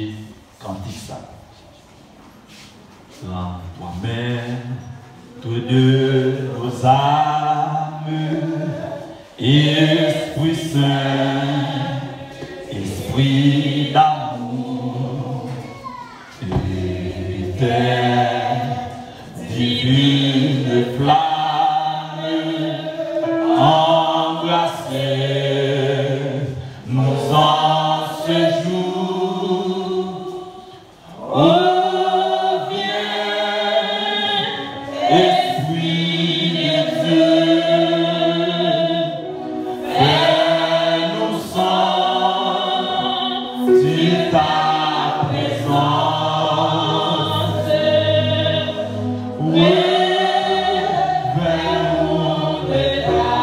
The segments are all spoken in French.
chanter cantique ça. Rends toi-même, tous deux nos âmes, Esprit Saint, Esprit d'amour, éternel, divine flamme, embrassez nous en ce jour. Oh, viens, Esprit de Dieu, fais-nous sentir ta présence. Oui, fais-nous de ta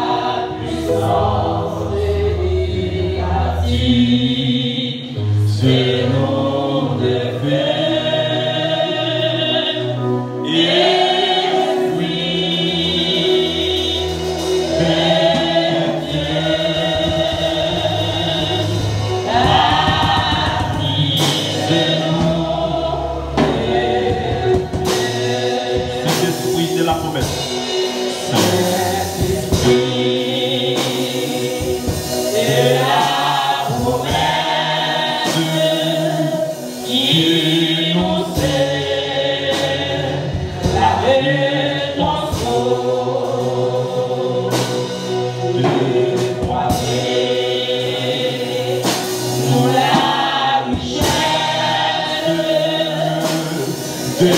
puissance délicative, c'est nous de la promesse. Saint-Esprit de la promesse qui nous sert la rédemption de croiser nous la richesse de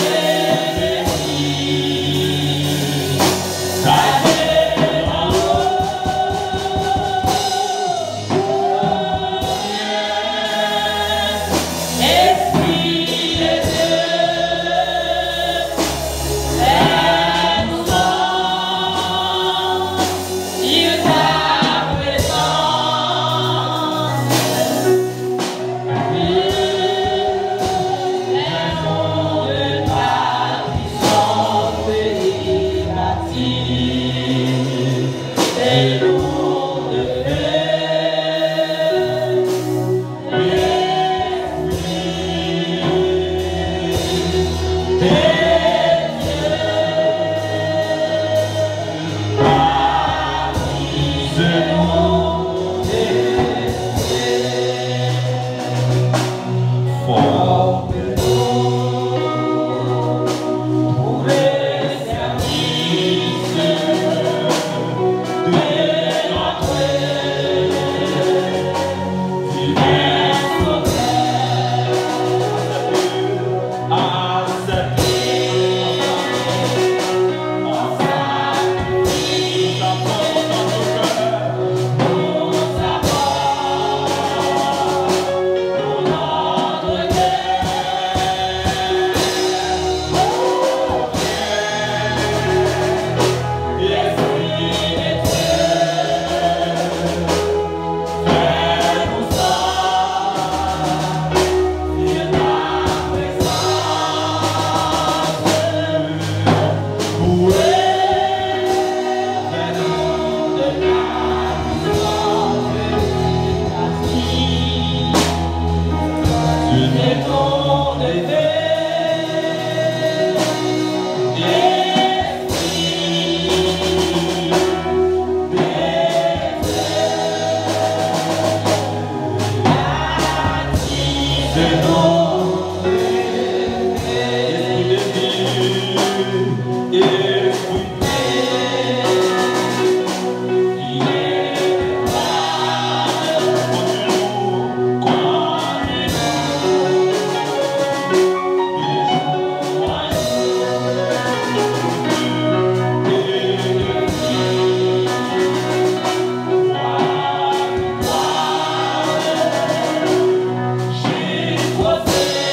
você.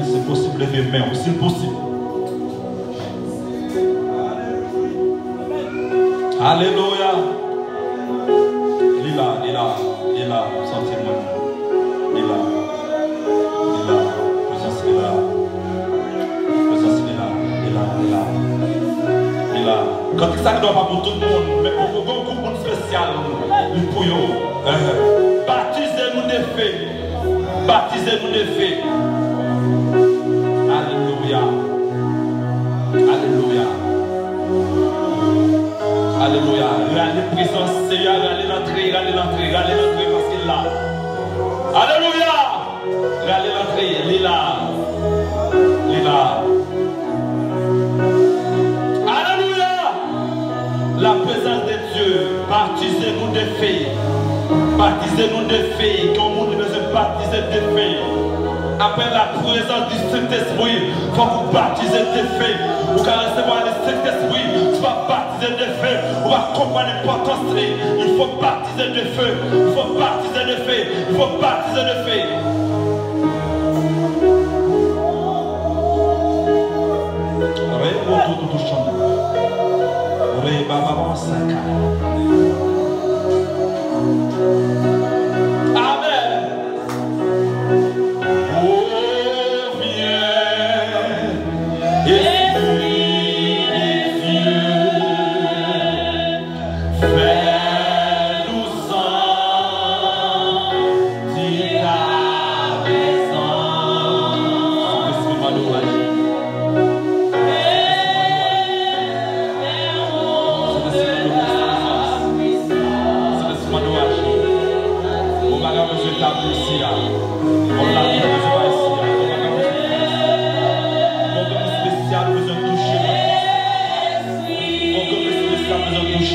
C'est possible de lever main, c'est possible. Alléluia. Lila, sentez-moi. Lila, présence Lila. Quand ça ne doit pas pour tout le monde, mais pour un groupe spécial, pour vous. Baptisez-nous des faits. Baptisez-nous des faits. Alléluia. Alléluia. Alléluia. Regardez présence, Seigneur, regardez l'entrée parce qu'il est là. Alléluia. Regardez l'entrée, il est là. Alléluia. La présence de Dieu, baptisez-nous des faits. Baptisez-nous des faits, comme on nous besoin de baptiser des faits. Après la présence du Saint-Esprit, il faut que vous baptisez des faits. Vous allez recevoir le Saint-Esprit, tu vas baptiser des faits. On va comprendre l'importance. Il faut baptiser des faits. Il faut baptiser des faits. Il faut baptiser des faits.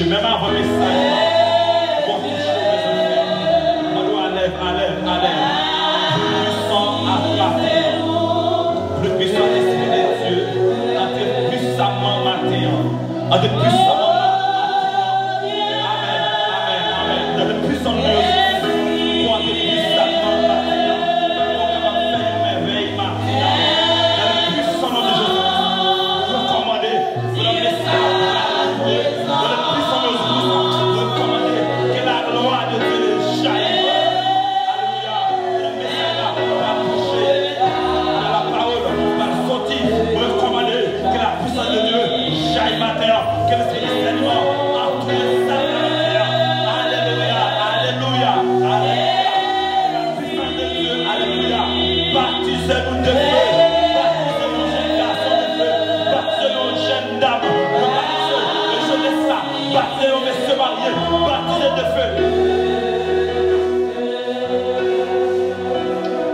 Même avant le message, pour toucher les enfants. On doit enlève. Plus puissant à partir. Plus puissant l'esprit de Dieu. Entre puissamment matin. Entre puissamment matin. Amen. Dans le puissant de Dieu. Pour entre puissamment matin. Pour capable faire une merveille matin. Dans le puissant nom de Jésus. Vous commandez. Vous le message. De Dieu baptisé de feu.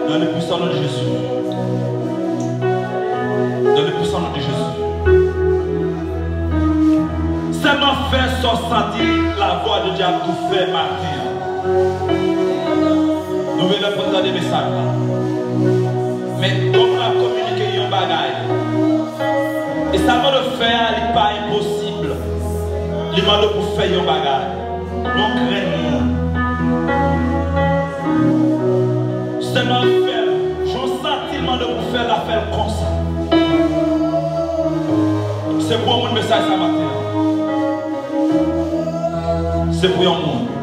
Dans le puissant nom de Jésus. Dans le puissant nom de Jésus. Seulement faire sortir la voix de Dieu pour faire martyr. Nous venons pour entendre des messages. Mais comme on a communiqué un bagage, et ça va le faire, il n'est pas impossible. Il m'a dit pour faire un bagage. Donc, craignez. Seulement faire. J'en sens tellement de pour faire l'affaire comme ça. C'est pour mon message ce matin. C'est pour un monde.